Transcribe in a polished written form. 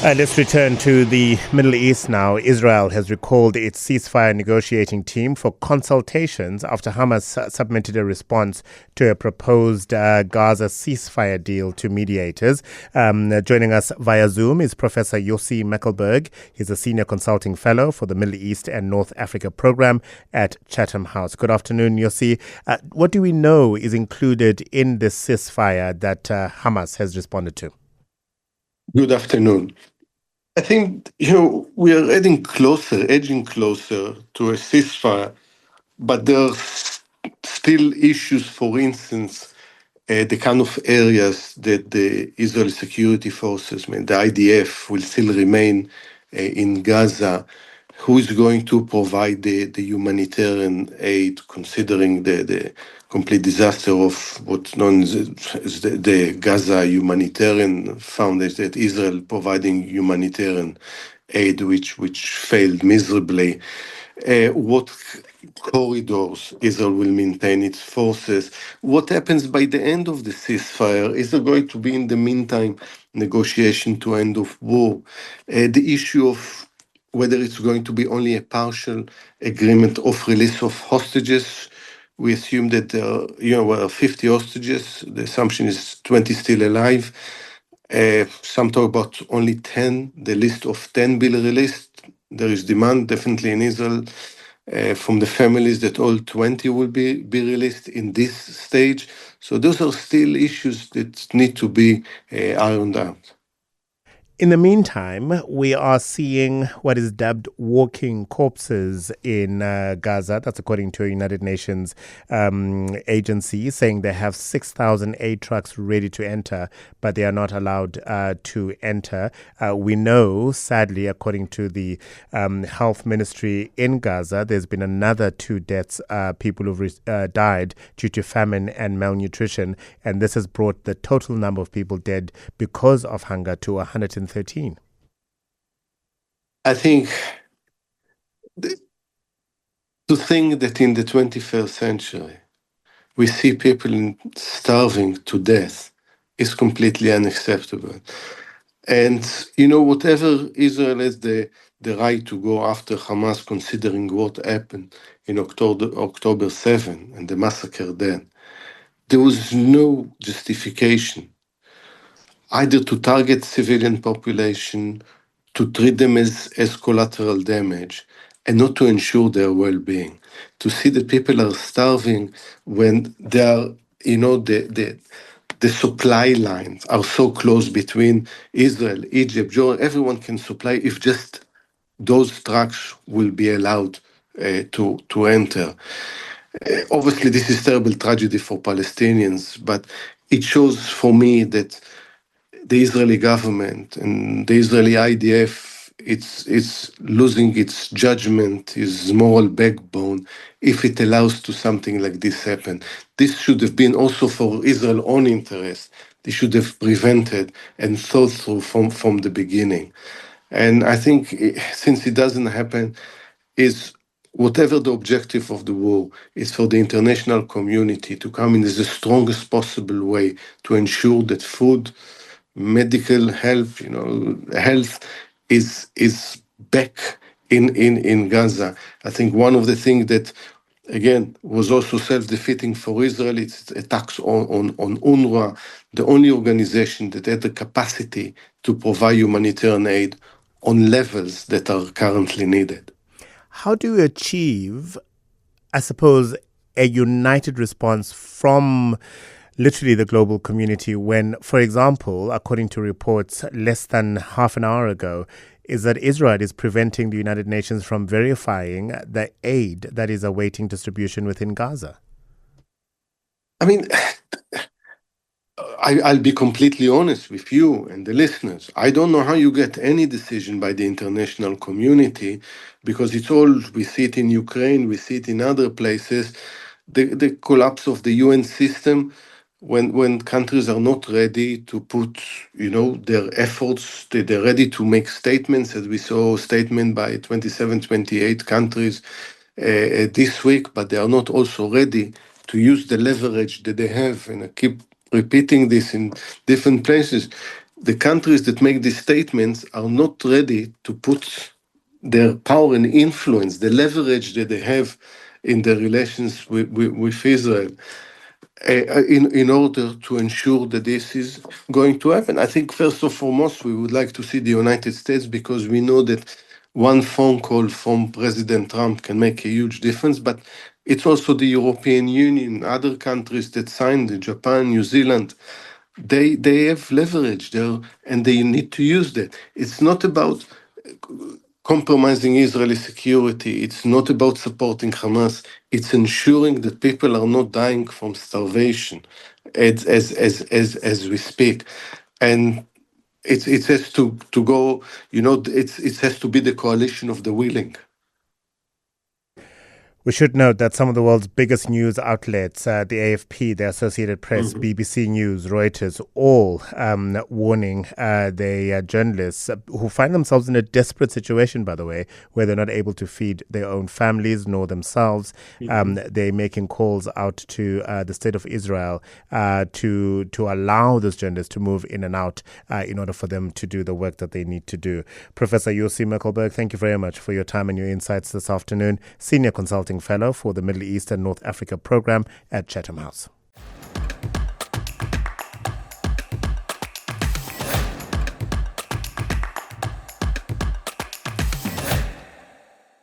Let's return to the Middle East now. Israel has recalled its ceasefire negotiating team for consultations after Hamas submitted a response to a proposed Gaza ceasefire deal to mediators. Joining us via Zoom is Professor Yossi Mekelberg. He's a senior consulting fellow for the Middle East and North Africa program at Chatham House. Good afternoon, Yossi. What do we know is included in this ceasefire that Hamas has responded to? Good afternoon. I think, we are edging closer to a ceasefire, but there are still issues, for instance, the kind of areas that the Israeli security forces, the IDF, will still remain in Gaza. Who is going to provide the humanitarian aid, considering the complete disaster of what's known as the Gaza Humanitarian Foundation, that Israel providing humanitarian aid, which failed miserably. What corridors Israel will maintain its forces? What happens by the end of the ceasefire? Is there going to be, in the meantime, negotiation to end of war? The issue of whether it's going to be only a partial agreement of release of hostages. We assume that there were 50 hostages. The assumption is 20 still alive. Some talk about only 10. The list of 10 will be released. There is demand, definitely in Israel, from the families that all 20 will be released in this stage. So those are still issues that need to be ironed out. In the meantime, we are seeing what is dubbed walking corpses in Gaza. That's according to a United Nations agency, saying they have 6,000 aid trucks ready to enter, but they are not allowed to enter. We know, sadly, according to the health ministry in Gaza, there's been another 2 deaths, people who've died due to famine and malnutrition, and this has brought the total number of people dead because of hunger to 113. I think to think that in the 21st century we see people starving to death is completely unacceptable. And, whatever Israel has the right to go after Hamas, considering what happened in October 7 and the massacre then, there was no justification either to target civilian population, to treat them as collateral damage, and not to ensure their well-being. To see that people are starving when they are, the supply lines are so close between Israel, Egypt, Jordan, everyone can supply if just those trucks will be allowed to enter. Obviously, this is terrible tragedy for Palestinians, but it shows for me that the Israeli government and the Israeli IDF, it's losing its judgment, its moral backbone, if it allows to something like this happen. This should have been also for Israel's own interest. They should have prevented and thought through from the beginning. And I think since it doesn't happen, is whatever the objective of the war is for the international community to come in as the strongest possible way to ensure that food, medical help, health is back in Gaza. I think one of the things that, again, was also self-defeating for Israel, it's attacks on UNRWA, the only organization that had the capacity to provide humanitarian aid on levels that are currently needed. How do you achieve, I suppose, a united response from literally the global community when, for example, according to reports less than half an hour ago, is that Israel is preventing the United Nations from verifying the aid that is awaiting distribution within Gaza? I mean, I'll be completely honest with you and the listeners. I don't know how you get any decision by the international community, because it's all, we see it in Ukraine, we see it in other places, the collapse of the UN system, when countries are not ready to put, their efforts, they're ready to make statements, as we saw a statement by 27, 28 countries this week, but they are not also ready to use the leverage that they have, and I keep repeating this in different places. the countries that make these statements are not ready to put their power and influence, the leverage that they have in their relations with Israel, in order to ensure that this is going to happen. I think first and foremost, we would like to see the United States, because we know that one phone call from President Trump can make a huge difference, but it's also the European Union, other countries that signed, Japan, New Zealand. They have leverage there, and they need to use that. It's not about compromising Israeli security. It's not about supporting Hamas. It's ensuring that people are not dying from starvation as we speak. And it has to go, it has to be the coalition of the willing. We should note that some of the world's biggest news outlets, the AFP, the Associated Press, BBC News, Reuters, all warning the journalists who find themselves in a desperate situation, by the way, where they're not able to feed their own families nor themselves. They're making calls out to the state of Israel to allow those journalists to move in and out in order for them to do the work that they need to do. Professor Yossi Mekelberg, thank you very much for your time and your insights this afternoon. Senior Consulting Fellow for the Middle East and North Africa Program at Chatham House.